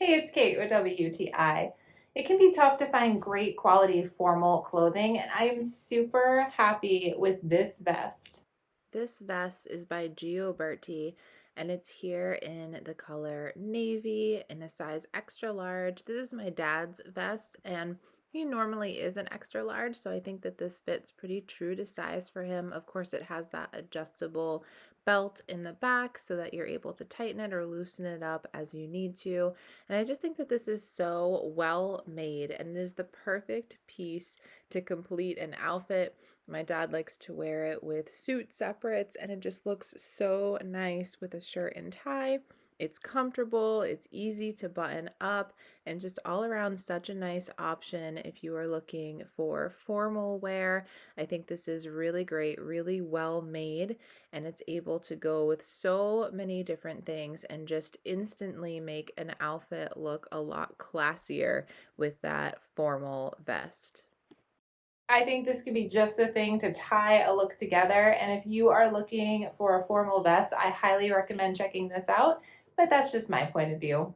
Hey, it's Kate with WTI. It can be tough to find great quality formal clothing, and I am super happy with this vest. This vest is by Gioberti and it's here in the color navy in a size extra large. This is my dad's vest and he normally is an extra large, so I think that this fits pretty true to size for him. Of course, it has that adjustable belt in the back so that you're able to tighten it or loosen it up as you need to. And I just think that this is so well made and it is the perfect piece to complete an outfit. My dad likes to wear it with suit separates, and it just looks so nice with a shirt and tie. It's comfortable, it's easy to button up, and just all around such a nice option if you are looking for formal wear. I think this is really great, really well made, and it's able to go with so many different things and just instantly make an outfit look a lot classier with that formal vest. I think this could be just the thing to tie a look together, and if you are looking for a formal vest, I highly recommend checking this out, but that's just my point of view.